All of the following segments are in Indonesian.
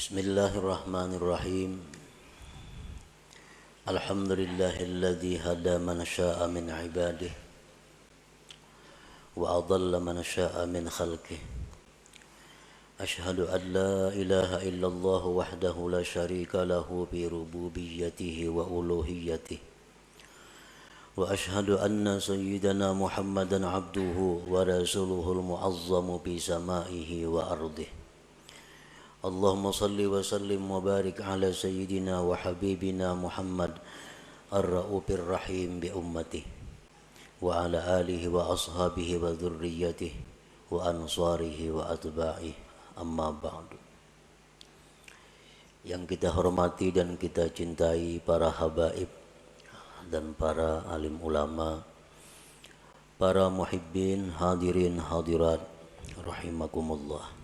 Bismillahirrahmanirrahim. Alhamdulillahilladzi hada man syaa min ibadihi wa adalla man syaa min khalqihi. Ashhadu an la ilaha illallah wahdahu la syarika lahu bi rububiyyatihi wa uluhiyyatihi. Wa ashhadu anna sayyidana Muhammadan abduhu wa rasuluhul mu'azzamu bi samaihi wa ardihi. Allahumma salli wa sallim wa barik ala sayyidina wa habibina Muhammad ar-ra'ufir rahim bi ummatihi wa ala alihi wa ashabihi wa dhurriyyatihi wa ansarihi wa atba'ihi, amma ba'du. Yang kita hormati dan kita cintai para habaib dan para alim ulama, para muhibbin, hadirin hadirat rahimakumullah.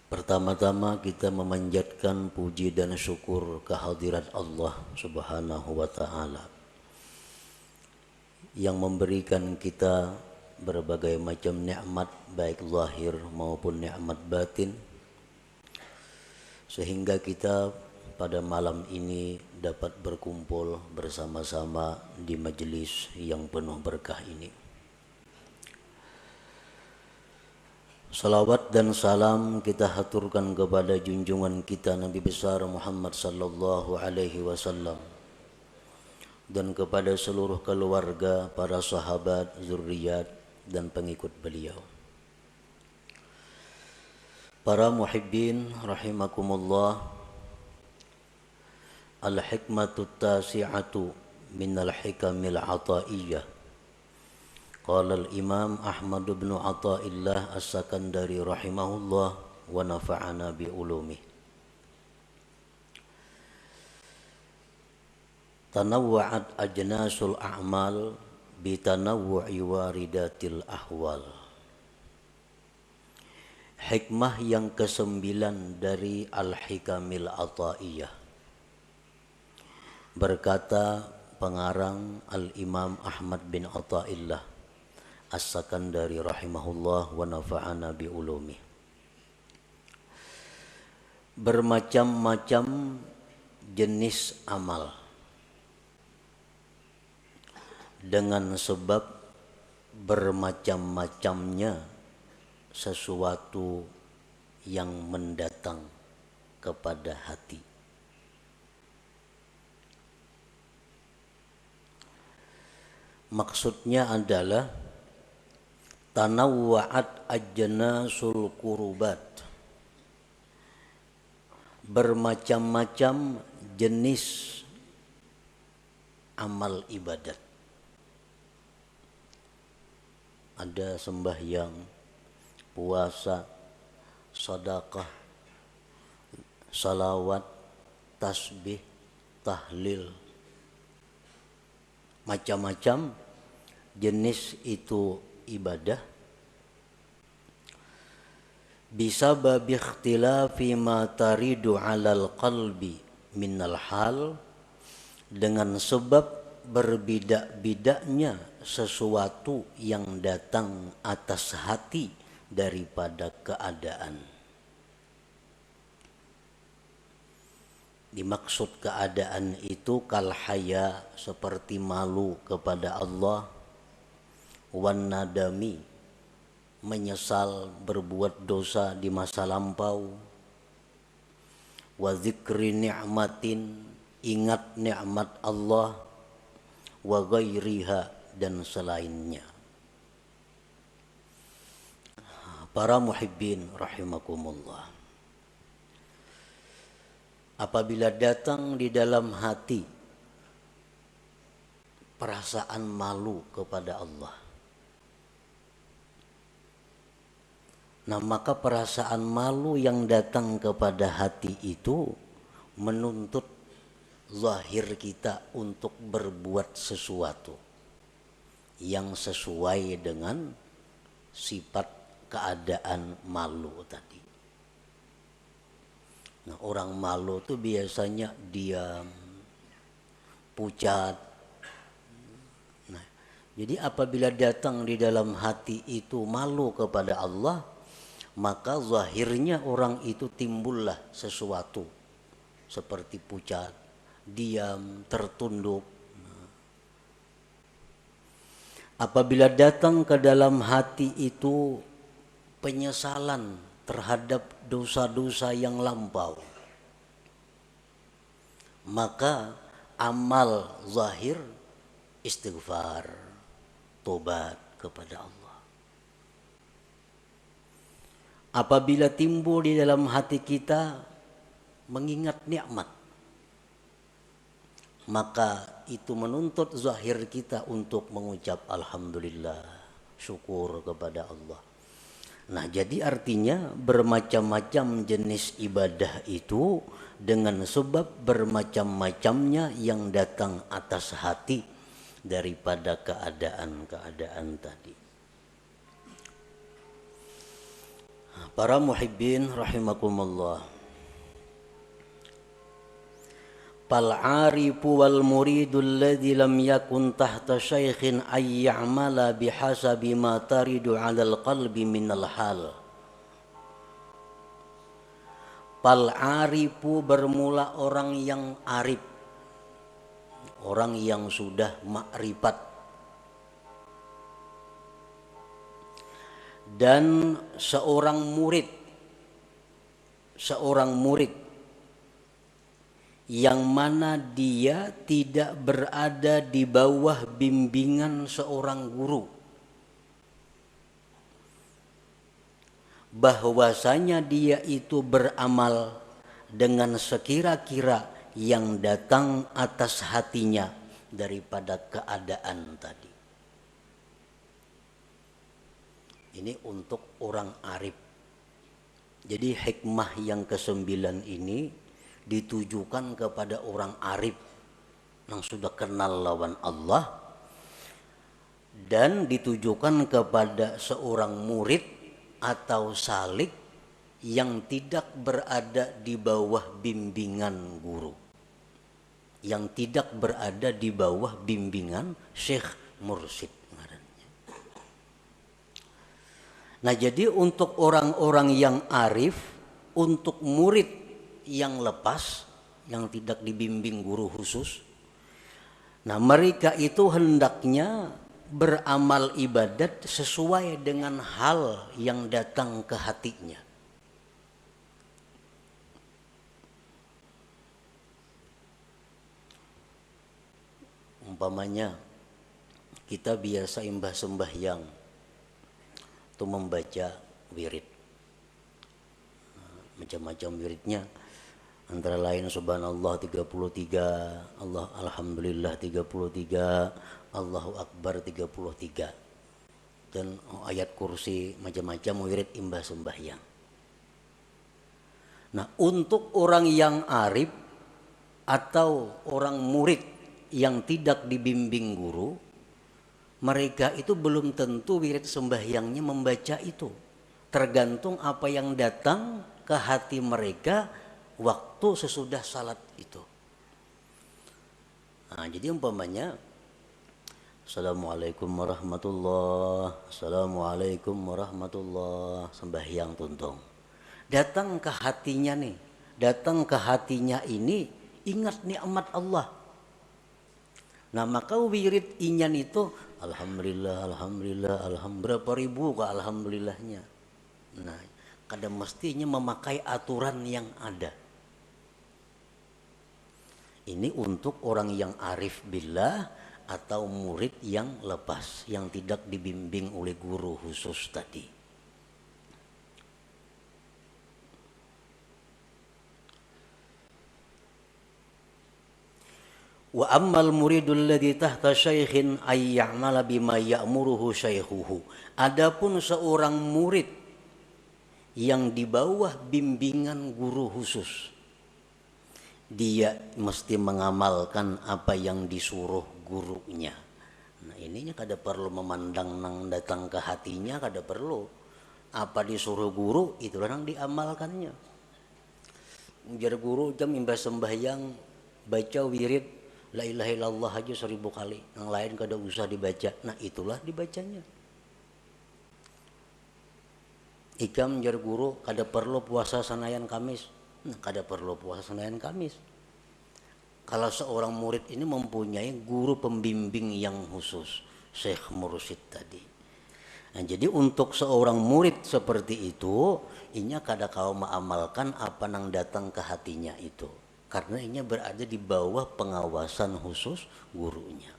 Pertama-tama kita memanjatkan puji dan syukur kehadirat Allah Subhanahu wa ta'ala yang memberikan kita berbagai macam nikmat baik zahir maupun nikmat batin, sehingga kita pada malam ini dapat berkumpul bersama-sama di majelis yang penuh berkah ini. Salawat dan salam kita haturkan kepada junjungan kita Nabi besar Muhammad sallallahu alaihi wasallam dan kepada seluruh keluarga, para sahabat, zuriat dan pengikut beliau. Para muhibbin rahimakumullah, al-hikmatu tasi'atu minal hikamil ataiyah. Qala al-Imam Ahmad bin Athaillah As-Sakandari rahimahullah wa nafa'ana bi ulumih. Tanawwa'at ajnasul a'mal bi tanawwu'i waridatil ahwal. Hikmah yang ke-9 dari Al-Hikamil Athaiyah. Berkata pengarang Al-Imam Ahmad bin Athaillah As-Sakandari rahimahullah wa nafa'ana bi ulumi. Bermacam-macam jenis amal dengan sebab bermacam-macamnya sesuatu yang mendatang kepada hati. Maksudnya adalah tanawwa'at ajnasul qurubat, bermacam-macam jenis amal ibadat. Ada sembahyang, puasa, sedekah, salawat, tasbih, tahlil, macam-macam jenis itu ibadah. Bisa babi ikhtilafi ma taridu alal qalbi minal hal, dengan sebab berbeda-bedanya sesuatu yang datang atas hati daripada keadaan. Dimaksud keadaan itu kal haya, seperti malu kepada Allah, wan nadami, menyesal berbuat dosa di masa lampau, wa dzikri ni'matin, ingat nikmat Allah, wa ghairiha, dan selainnya. Para muhibbin rahimakumullah, apabila datang di dalam hati perasaan malu kepada Allah, nah maka perasaan malu yang datang kepada hati itu menuntut zahir kita untuk berbuat sesuatu yang sesuai dengan sifat keadaan malu tadi. Nah, orang malu itu biasanya diam, pucat. Nah, jadi apabila datang di dalam hati itu malu kepada Allah, maka zahirnya orang itu timbullah sesuatu seperti pucat, diam, tertunduk. Apabila datang ke dalam hati itu penyesalan terhadap dosa-dosa yang lampau, maka amal zahir istighfar, tobat kepada Allah. Apabila timbul di dalam hati kita mengingat nikmat, maka itu menuntut zahir kita untuk mengucap alhamdulillah, syukur kepada Allah. Nah, jadi artinya bermacam-macam jenis ibadah itu dengan sebab bermacam-macamnya yang datang atas hati daripada keadaan-keadaan tadi. Para muhibbin rahimakumullah. Fal arifu wal muridu alladhi lam yakun tahta syaikhin ay ya'mala bihasabi ma taridu 'alal qalbi minal hal. Fal arifu bermula orang yang arif, orang yang sudah makrifat, dan seorang murid yang mana dia tidak berada di bawah bimbingan seorang guru, bahwasanya dia itu beramal dengan sekira-kira yang datang atas hatinya daripada keadaan tadi. Ini untuk orang arif. Jadi hikmah yang ke-9 ini ditujukan kepada orang arif yang sudah kenal lawan Allah, dan ditujukan kepada seorang murid atau salik yang tidak berada di bawah bimbingan guru, yang tidak berada di bawah bimbingan syekh mursyid. Nah, jadi untuk orang-orang yang arif, untuk murid yang lepas, yang tidak dibimbing guru khusus, nah mereka itu hendaknya beramal ibadat sesuai dengan hal yang datang ke hatinya. Umpamanya kita biasa imbah sembahyang itu membaca wirid, macam-macam wiridnya, antara lain subhanallah 33, Allah alhamdulillah 33, Allahu akbar 33, dan ayat kursi, macam-macam wirid imbah sembahyang. Nah, untuk orang yang arif atau orang murid yang tidak dibimbing guru, mereka itu belum tentu wirid sembahyangnya membaca itu, tergantung apa yang datang ke hati mereka waktu sesudah salat itu. Nah, jadi umpamanya Assalamualaikum warahmatullah, Assalamualaikum warahmatullah, sembahyang tuntung. Datang ke hatinya nih, datang ke hatinya ini ingat nikmat Allah. Nah, maka wirid inyan itu alhamdulillah, alhamdulillah, alhamdulillah, berapa ribu ke alhamdulillahnya. Nah, kadang mestinya memakai aturan yang ada. Ini untuk orang yang arif billah atau murid yang lepas, yang tidak dibimbing oleh guru khusus tadi. Wa ammal muridul ladzi tahta syaikhin ay ya'mala bima ya'muruhu syaikhuhu. Adapun seorang murid yang di bawah bimbingan guru khusus, dia mesti mengamalkan apa yang disuruh gurunya. Nah, ininya kada perlu memandang nang datang ke hatinya, kada perlu. Apa disuruh guru itulah yang diamalkannya. Jar guru jam imbas sembahyang baca wirid la ilaha illallah aja 1000 kali, yang lain kada usah dibaca. Nah, itulah dibacanya. Ikam jar guru kada perlu puasa sanayan Kamis. Nah, kada perlu puasa sanayan Kamis. Kalau seorang murid ini mempunyai guru pembimbing yang khusus, Syekh Mursyid tadi. Nah, jadi untuk seorang murid seperti itu, inya kada kau mengamalkan apa yang datang ke hatinya itu. Karena inya berada di bawah pengawasan khusus gurunya.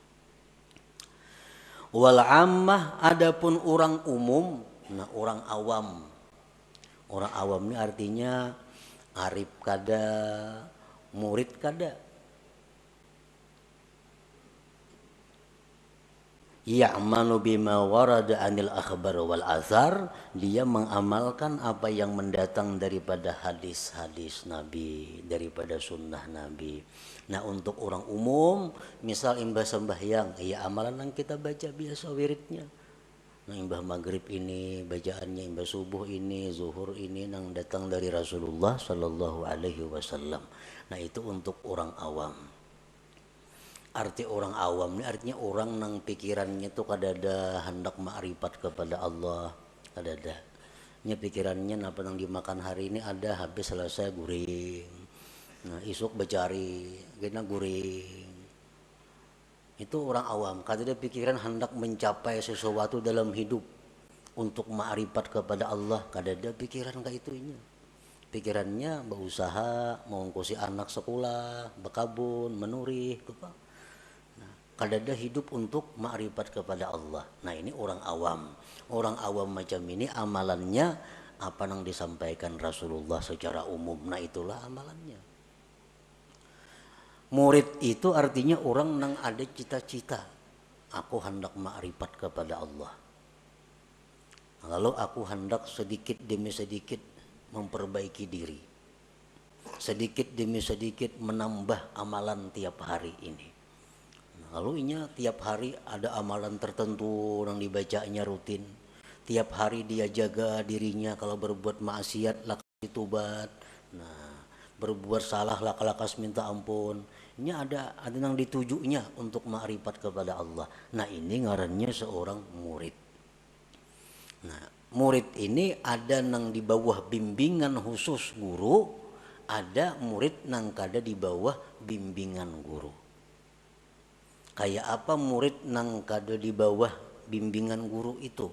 Wal ammah adapun orang umum, nah orang awam. Orang awam ini artinya arif kada, murid kada. Ya'manu bima warada anil akhbar wal azhar, dia mengamalkan apa yang mendatang daripada hadis-hadis Nabi, daripada sunnah Nabi. Nah untuk orang umum, misal imbah sembahyang, ya amalan yang kita baca biasa wiridnya. Nah imbah maghrib ini bacaannya, imbah subuh ini, zuhur ini yang datang dari Rasulullah Sallallahu Alaihi Wasallam. Nah itu untuk orang awam. Arti orang awam ini artinya orang nang pikirannya tuh kada ada hendak ma'rifat kepada Allah, kada ada. Nya pikirannya apa nang dimakan hari ini ada, habis selesai guring. Nah isuk becari, kena guring. Itu orang awam, kada ada pikiran hendak mencapai sesuatu dalam hidup untuk ma'rifat kepada Allah, kada ada pikiran kayak itunya. Pikirannya berusaha mengungkusi anak sekolah, berkabun, menurih, apa. Kada ada hidup untuk ma'rifat kepada Allah. Nah ini orang awam. Orang awam macam ini amalannya apa yang disampaikan Rasulullah secara umum. Nah itulah amalannya. Murid itu artinya orang yang ada cita-cita. Aku hendak ma'rifat kepada Allah. Lalu aku hendak sedikit demi sedikit memperbaiki diri. Sedikit demi sedikit menambah amalan tiap hari ini. Lalu inya tiap hari ada amalan tertentu yang dibacanya rutin. Tiap hari dia jaga dirinya, kalau berbuat maksiat lakas ditubat. Nah, berbuat salah lakas minta ampun. Ini ada yang ditujunya untuk ma'rifat kepada Allah. Nah, ini ngarannya seorang murid. Nah, murid ini ada yang di bawah bimbingan khusus guru, ada murid yang kada di bawah bimbingan guru. Kayak apa murid nang kada di bawah bimbingan guru itu?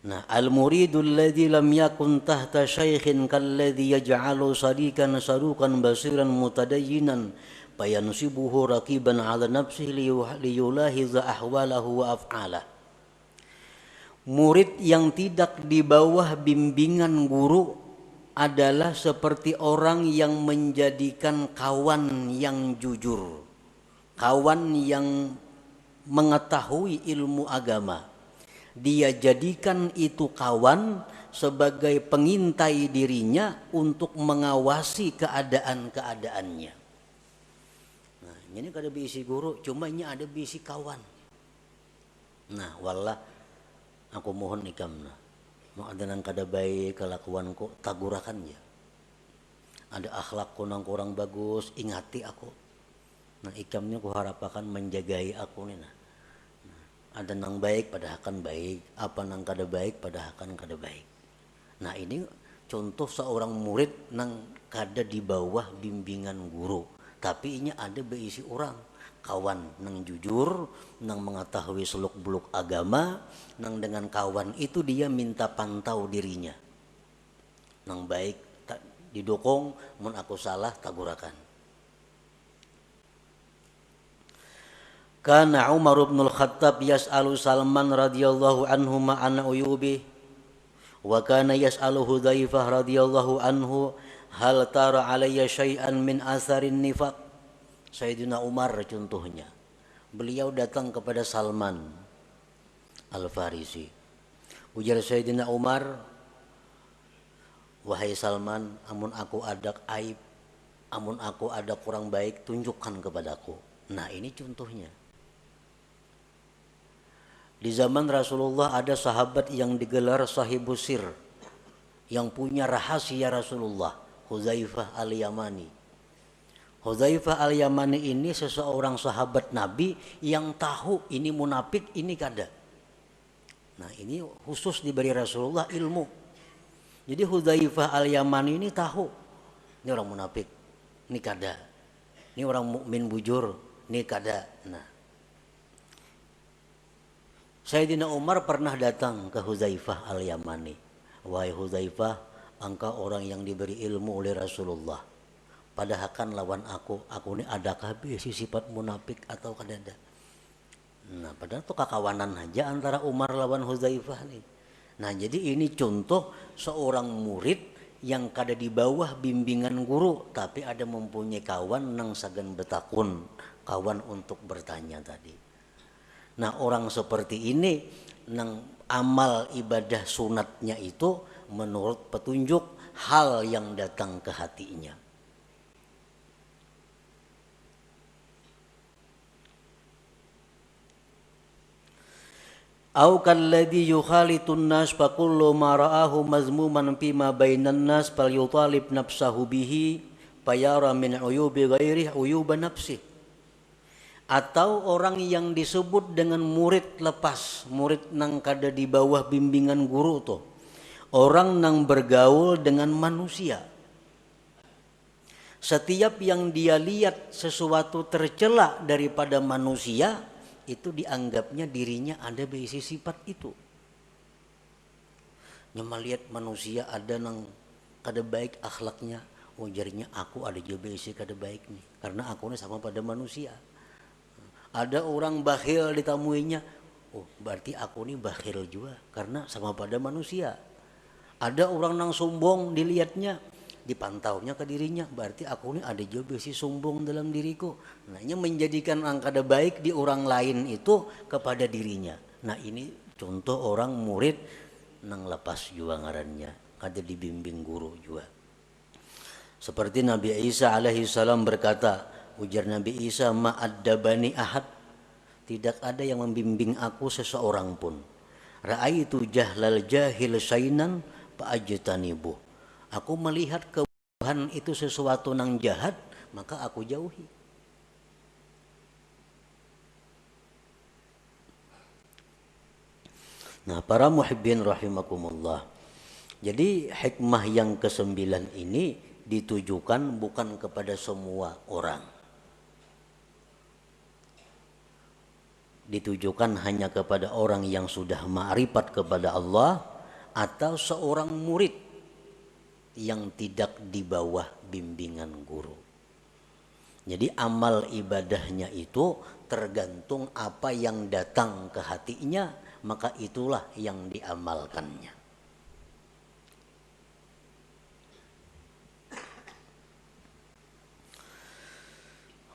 Nah, al-muridul ladzi lam yakun tahta syaikhin kalladzi yaj'alu sadikan sarukan basiran mutadayyinan fayansibuhu raqiban 'ala nafsihi liyulahiza ahwalahu wa af'alah. Murid yang tidak di bawah bimbingan guru adalah seperti orang yang menjadikan kawan yang jujur, kawan yang mengetahui ilmu agama. Dia jadikan itu kawan sebagai pengintai dirinya untuk mengawasi keadaan-keadaannya. Nah, ini kada bisi guru, cuma ini ada bisi kawan. Nah, wallah aku mohon ikam nah. Mau ada nang kada baik kelakuanku, tagurakan ya. Ada akhlakku nang kurang bagus, ingati aku. Nah ikamnya ku harapakan menjagai aku nih nah. Ada nang baik pada akan baik, apa nang kada baik pada akan kada baik. Nah ini contoh seorang murid nang kada di bawah bimbingan guru, tapi ini ada berisi orang. Kawan nang jujur, nang mengetahui seluk beluk agama, nang dengan kawan itu dia minta pantau dirinya. Nang baik didukung, mun aku salah tagurakan. Kana Umar bin Al-Khattab yas'alu Salman radhiyallahu anhu ma'ana uyubi wa kana yas'alu Hudzaifah radhiyallahu anhu hal tara alayya syai'an min atharin nifaq. Sayyidina Umar contohnya, beliau datang kepada Salman Al-Farisi. Ujar Sayyidina Umar, wahai Salman, amun aku ada aib, amun aku ada kurang baik, tunjukkan kepadaku. Nah ini contohnya. Di zaman Rasulullah ada sahabat yang digelar sahibus sir, yang punya rahasia Rasulullah, Hudzaifah Al-Yamani. Hudzaifah Al-Yamani ini seseorang sahabat Nabi yang tahu ini munafik, ini kada. Nah ini khusus diberi Rasulullah ilmu. Jadi Hudzaifah al-Yamani ini tahu, ini orang munafik, ini kada, ini orang mukmin bujur, ini kada. Nah, Sayyidina Umar pernah datang ke Hudzaifah al-Yamani. Wahai Hudzaifah, engkau orang yang diberi ilmu oleh Rasulullah. Padahal kan lawan aku ini adakah bisi sifat munafik atau kada? Nah, padahal itu kakawanan aja antara Umar lawan Hudzaifah nih. Nah, jadi ini contoh seorang murid yang kada di bawah bimbingan guru, tapi ada mempunyai kawan nang sagan betakun, kawan untuk bertanya tadi. Nah, orang seperti ini nang amal ibadah sunatnya itu menurut petunjuk hal yang datang ke hatinya. Au kalladhi yukhalitun nas fa kullu ma ra'ahu mazmuman fima bainan nas falyutalib nafsahu bihi fayara min uyubi ghairihi uyuba nafsi. Atau orang yang disebut dengan murid lepas, murid nang kada di bawah bimbingan guru tuh. Orang nang bergaul dengan manusia. Setiap yang dia lihat sesuatu tercela daripada manusia, itu dianggapnya dirinya ada berisi sifat itu. Nyama lihat manusia ada nang kada baik akhlaknya, oh jarinya aku ada juga berisi kada baik nih, karena aku ini sama pada manusia. Ada orang bakhil ditamuinya, oh berarti aku ini bakhil juga, karena sama pada manusia. Ada orang nang sombong dilihatnya, dipantaunya ke dirinya, berarti aku ini ada juga besi sombong dalam diriku. Nah ini menjadikan angka baik di orang lain itu kepada dirinya. Nah ini contoh orang murid nang lepas juga ngarannya, kada dibimbing guru juga. Seperti Nabi Isa alaihi salam berkata, ujar Nabi Isa, ma'addabani ahad, tidak ada yang membimbing aku seseorang pun. Ra'aitu jahlal jahil syainan fa'ajtanibuh. Aku melihat kebodohan itu sesuatu nang jahat, maka aku jauhi. Nah, para muhibbin rahimakumullah. Jadi hikmah yang ke-9 ini ditujukan bukan kepada semua orang. Ditujukan hanya kepada orang yang sudah ma'rifat kepada Allah atau seorang murid yang tidak di bawah bimbingan guru. Jadi amal ibadahnya itu tergantung apa yang datang ke hatinya, maka itulah yang diamalkannya.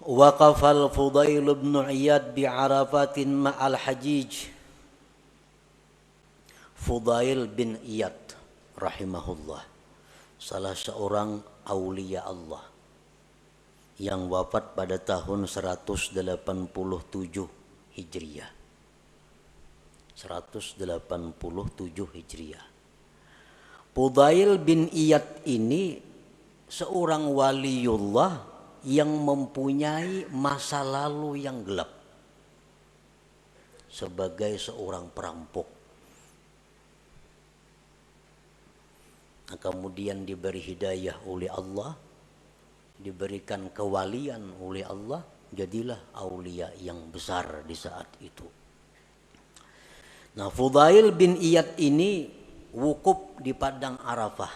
Waqafal Fudail bin Iyad bi'arafatin ma'al hajij. Fudail bin Iyad rahimahullah, salah seorang aulia Allah yang wafat pada tahun 187 Hijriah. 187 Hijriah. Fudail bin Iyad ini seorang waliullah yang mempunyai masa lalu yang gelap sebagai seorang perampok. Nah, kemudian diberi hidayah oleh Allah, diberikan kewalian oleh Allah, jadilah aulia yang besar di saat itu. Nah, Fudail bin Iyad ini wukuf di padang Arafah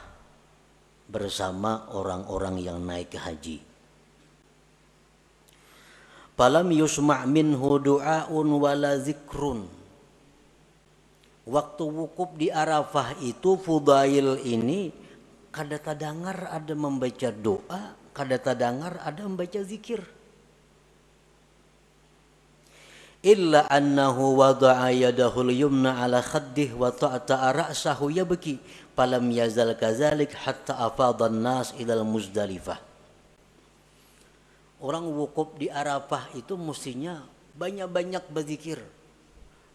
bersama orang-orang yang naik haji. Falam yusma' minhu du'aun wala zikrun. Waktu wukuf di Arafah itu Fudail ini kada tadengar ada membaca doa, kada tadengar ada membaca zikir. Illa annahu wada'a yadahul yumna ala khaddih wa ta'ta'a ra'sahu yabki falam yazal kazalik hatta afadhan nas ilal Muzdalifah. Orang wukuf di Arafah itu mestinya banyak-banyak berzikir.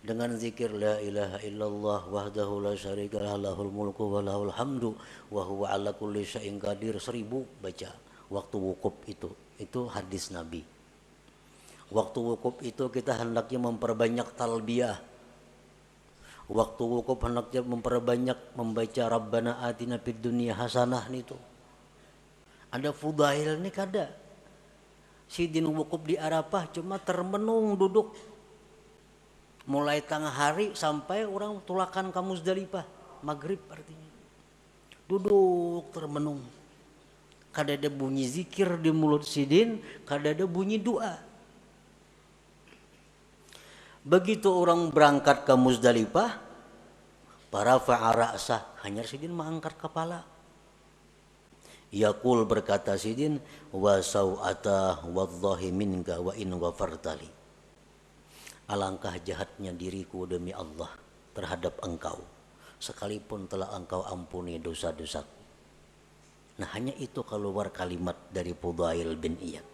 Dengan zikir la ilaha illallah wahdahu la syarika lahul mulku wa lahul hamdu wa huwa ala kulli syai'in qadir, 1000 baca waktu wukuf itu. Itu hadis Nabi. Waktu wukuf itu kita hendaknya memperbanyak talbiyah. Waktu wukuf hendaknya memperbanyak membaca Rabbana atina fid dunya hasanah itu. Ada fudail nih kada. Sidin wukuf di Arafah cuma termenung duduk mulai tengah hari sampai orang tulakan ke Muzdalifah maghrib artinya duduk termenung, kada ada bunyi zikir di mulut sidin, kada ada bunyi doa. Begitu orang berangkat ke Muzdalifah, para fa'ara'sah hanya sidin mengangkat kepala. Yaqul berkata sidin, wa sau'ata wallahi minka wa in wafartali. Alangkah jahatnya diriku demi Allah terhadap engkau, sekalipun telah engkau ampuni dosa-dosaku. Nah hanya itu keluar kalimat dari Fudail bin Iyad.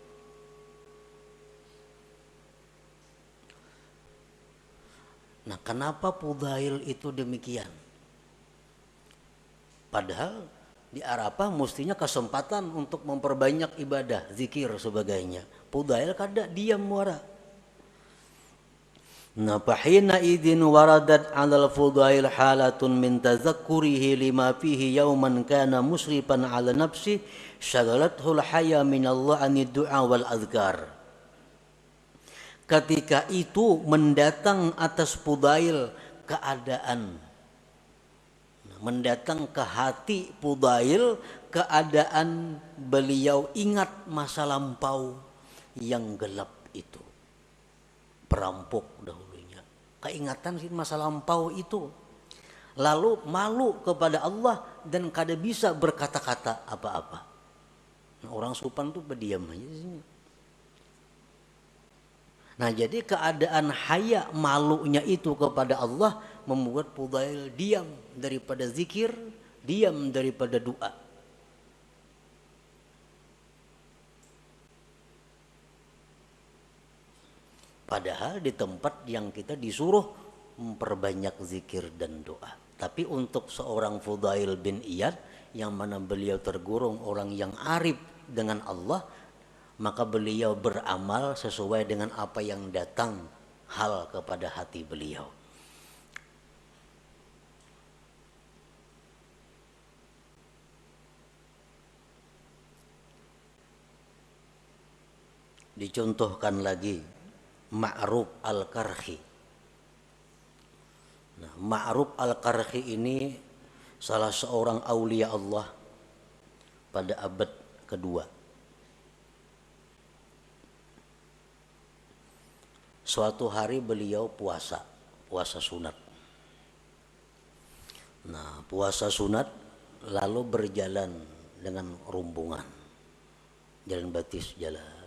Nah kenapa Fudail itu demikian? Padahal di Arafah mestinya kesempatan untuk memperbanyak ibadah, zikir sebagainya. Fudail kada diam muara. Nah fahina idin waradat alal Fudail halatun min tazakkurihi lima fihi yauman kana musrifan ala nafsi syagalathul haya min Allah anid du'a wal azkar. Ketika itu mendatang atas Fudail keadaan, mendatang ke hati Fudail keadaan beliau ingat masa lampau yang gelap itu. Perampok dahulunya, keingatan sih masa lampau itu, lalu malu kepada Allah dan kada bisa berkata-kata apa-apa. Nah, orang Supan tuh berdiam aja sini. Nah jadi keadaan haya malunya itu kepada Allah membuat Fudail diam daripada zikir, diam daripada doa. Padahal di tempat yang kita disuruh memperbanyak zikir dan doa. Tapi untuk seorang Fudail bin Iyad yang mana beliau tergolong orang yang arif dengan Allah, maka beliau beramal sesuai dengan apa yang datang hal kepada hati beliau. Dicontohkan lagi Ma'ruf al-Karhi. Nah, Ma'ruf al-Karhi ini salah seorang aulia Allah pada abad kedua. Suatu hari beliau puasa sunat. Nah, puasa sunat lalu berjalan dengan rombongan. Jalan batis jalan.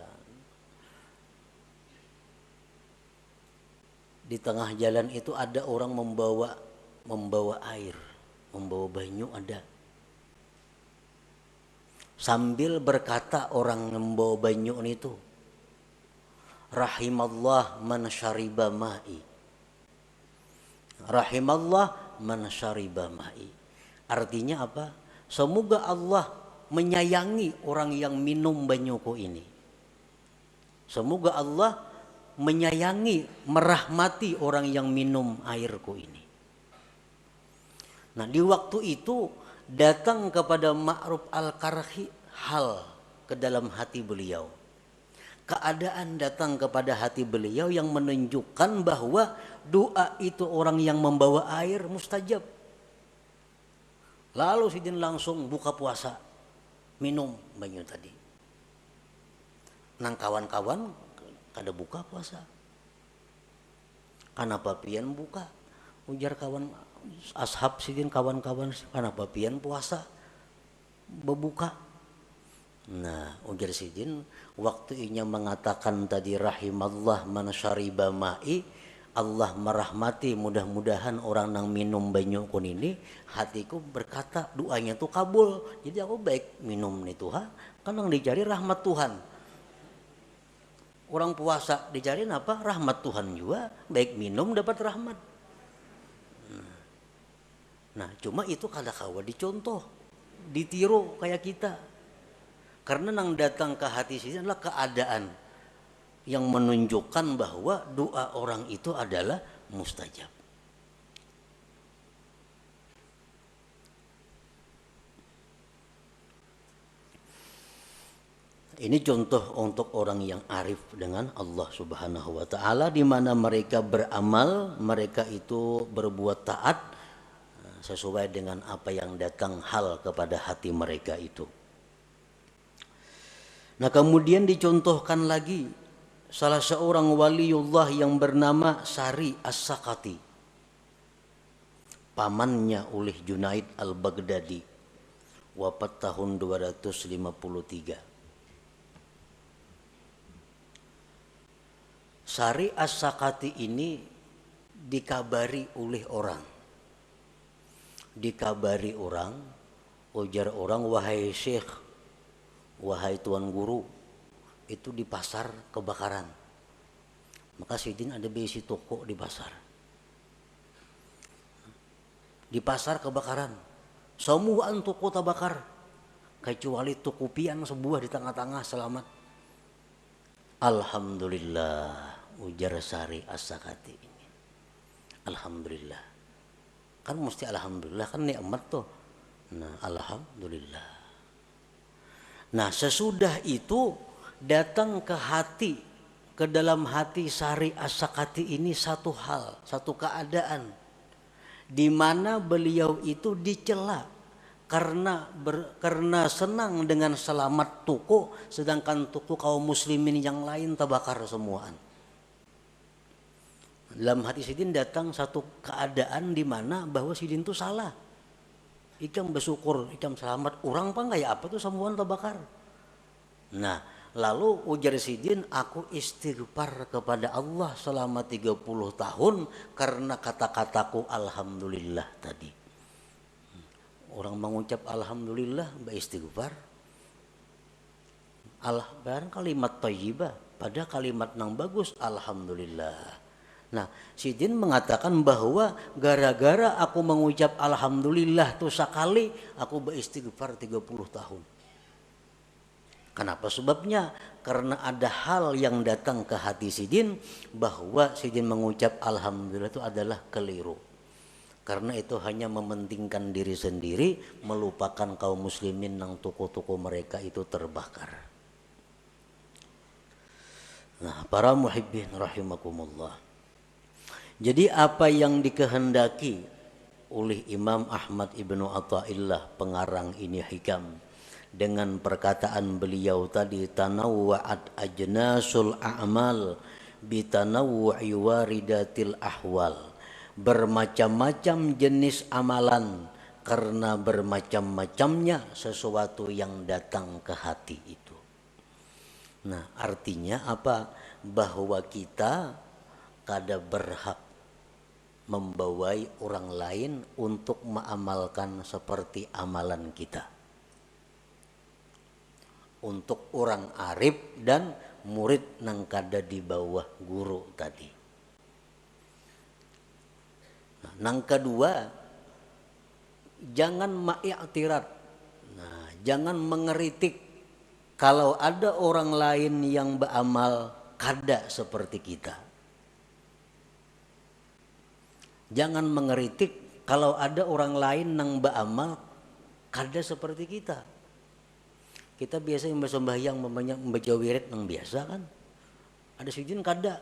Di tengah jalan itu ada orang membawa air, membawa banyu ada. Sambil berkata orang membawa banyu itu, rahimallah man syariba ma'i. Rahimallah man syariba ma'i. Artinya apa? Semoga Allah menyayangi orang yang minum banyuku ini. Semoga Allah menyayangi, merahmati orang yang minum airku ini. Nah di waktu itu datang kepada Ma'ruf al-Karhi hal ke dalam hati beliau. Keadaan datang kepada hati beliau yang menunjukkan bahwa doa itu orang yang membawa air mustajab. Lalu sidin langsung buka puasa, minum banyu tadi. Nang kawan-kawan kada buka puasa. Kenapa pian buka? Ujar kawan ashab sidin kawan-kawan, kenapa pian puasa berbuka? Nah, ujar sidin waktu inya mengatakan tadi rahimallah man syariba ma'i, Allah merahmati mudah-mudahan orang nang minum banyu kun ini, hatiku berkata doanya tuh kabul. Jadi aku baik minum nih Tuhan, kan yang dicari rahmat Tuhan. Orang puasa dicari apa? Rahmat Tuhan juga. Baik minum dapat rahmat. Nah cuma itu kada kawa dicontoh, ditiru kayak kita. Karena yang datang ke hati sini adalah keadaan yang menunjukkan bahwa doa orang itu adalah mustajab. Ini contoh untuk orang yang arif dengan Allah Subhanahu wa taala, di mana mereka beramal, mereka itu berbuat taat sesuai dengan apa yang datang hal kepada hati mereka itu. Nah, kemudian dicontohkan lagi salah seorang waliullah yang bernama Sari As-Sakati, pamannya oleh Junaid Al-Baghdadi, wafat tahun 253. Sari As-Sakati ini dikabari orang, ujar orang, wahai syekh, wahai tuan guru, itu di pasar kebakaran. Maka Sidin ada besi toko di pasar. Di pasar kebakaran, semuaan toko terbakar, kecuali toko piang sebuah di tengah-tengah selamat. Alhamdulillah, ujar Sari As-Sakati ini. Alhamdulillah. Kan mesti alhamdulillah, kan nikmat tuh. Nah, alhamdulillah. Nah, sesudah itu datang ke hati, ke dalam hati Sari As-Sakati ini satu hal, satu keadaan, di mana beliau itu dicela karena senang dengan selamat toko, sedangkan toko kaum muslimin yang lain terbakar semuaan. Dalam hati Sidin datang satu keadaan di mana bahwa Sidin itu salah. Ikam bersyukur, ikam selamat, orang apa kayak apa tuh semuaan terbakar. Nah, lalu ujar Sidin, aku istighfar kepada Allah selama 30 tahun karena kata-kataku alhamdulillah tadi. Orang mengucap alhamdulillah beristighfar, barang kalimat thayyibah, pada kalimat yang bagus alhamdulillah. Nah, Sidin mengatakan bahwa gara-gara aku mengucap alhamdulillah tuh sekali, aku beristighfar 30 tahun. Kenapa sebabnya? Karena ada hal yang datang ke hati Sidin bahwa Sidin mengucap alhamdulillah itu adalah keliru. Karena itu hanya mementingkan diri sendiri, melupakan kaum muslimin yang toko-toko mereka itu terbakar. Nah, para muhibbin rahimakumullah. Jadi apa yang dikehendaki oleh Imam Ahmad Ibnu Athaillah, pengarang ini hikam, dengan perkataan beliau tadi, tanawwa'at ajnasul a'mal bitanawwu'i waridatil ahwal. Bermacam-macam jenis amalan karena bermacam-macamnya sesuatu yang datang ke hati itu. Nah, artinya apa? Bahwa kita kada berhak membawai orang lain untuk mengamalkan seperti amalan kita. Untuk orang arif dan murid nang kada di bawah guru tadi. Yang kedua, jangan ma'iktirat. Nah, jangan mengeritik kalau ada orang lain yang beramal kada seperti kita. Jangan mengeritik kalau ada orang lain yang beramal kada seperti kita. Kita biasa yang bersembahyang membaca wirid yang biasa kan. Ada sujud kada.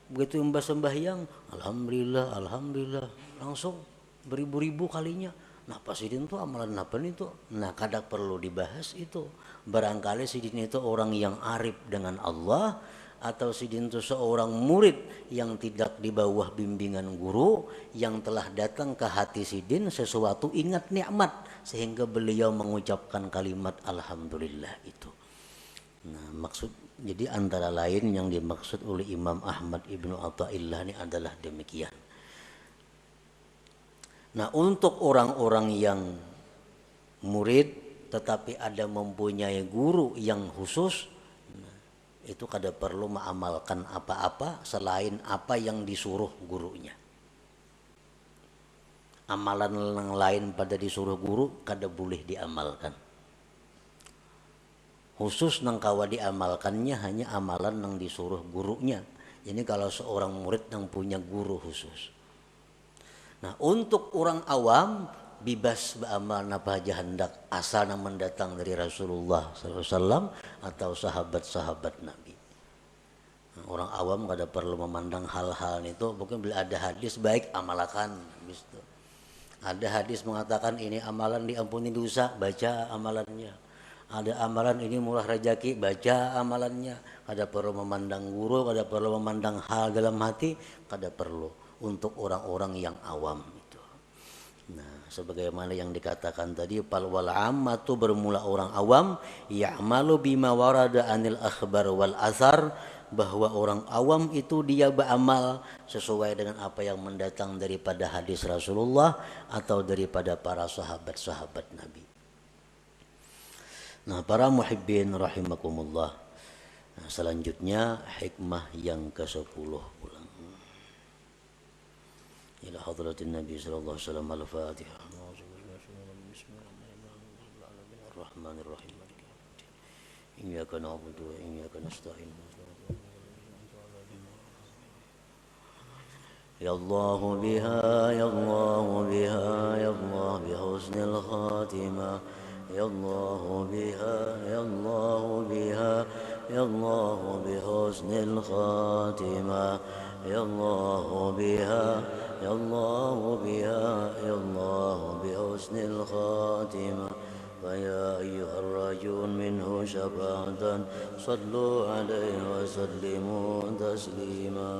Begitu yang bersembahyang, alhamdulillah, alhamdulillah, langsung beribu-ribu kalinya. Nah, Pak Sidin itu amalan apa nih tuh? Nah, kadang perlu dibahas itu. Barangkali Sidin itu orang yang arif dengan Allah, atau Sidin itu seorang murid yang tidak di bawah bimbingan guru, yang telah datang ke hati Sidin sesuatu ingat nikmat sehingga beliau mengucapkan kalimat alhamdulillah itu. Nah, jadi antara lain yang dimaksud oleh Imam Ahmad Ibnu Athaillah ini adalah demikian. Nah, untuk orang-orang yang murid tetapi ada mempunyai guru yang khusus, itu kada perlu mengamalkan apa-apa selain apa yang disuruh gurunya. Amalan yang lain pada disuruh guru kada boleh diamalkan. Khusus nang kawa diamalkannya hanya amalan yang disuruh gurunya. Ini kalau seorang murid yang punya guru khusus. Nah, untuk orang awam bebas beramal napa aja hendak asal mendatang dari Rasulullah SAW atau sahabat-sahabat Nabi. Orang awam kada perlu memandang hal-hal itu, mungkin bila ada hadis baik amalkan gitu. Ada hadis mengatakan ini amalan diampuni dosa, baca amalannya. Ada amalan ini murah rezeki, baca amalannya. Kada perlu memandang guru, kada perlu memandang hal dalam hati, kada perlu untuk orang-orang yang awam itu. Nah, sebagaimana yang dikatakan tadi, fal wal ammatu bermula orang awam, ya'malu bima warada anil akhbar wal asar, bahwa orang awam itu dia beramal sesuai dengan apa yang mendatang daripada hadis Rasulullah atau daripada para sahabat-sahabat Nabi. Nah, para muhibbin rahimakumullah. Nah, selanjutnya hikmah yang ke-10 pulang. Ila hadratin Nabi sallallahu alaihi wasallam al-Fatihah. Bismillahirrahmanirrahim. Iyyaka na'budu wa iyyaka nasta'in. يا الله بها يا الله بها يا الله بحسن الخاتمة يا الله بها يا الله بها يا الله بحسن الخاتمة يا الله بها يا الله بها يا الله بحسن الخاتمة فيا أيها الراجون منه شفاعة صلوا عليه وسلموا تسليما.